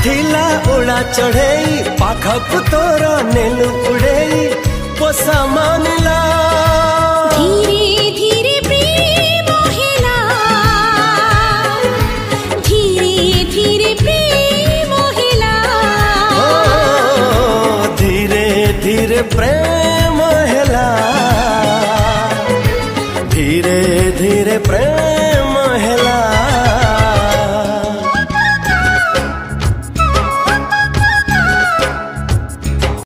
ଥିଲା ଉଡ଼ା ଚଢ଼େଇ ପାଖକୁ ତୋର ନେଲୁ ଉଡ଼େଇ ପୋଷା ମାନିଲା ଧୀରେ ଧୀରେ ପ୍ରେମ ହେଲା ଧୀରେ ଧୀରେ ପ୍ରେମ ହେଲା ଧୀରେ ଧୀରେ ପ୍ରେମ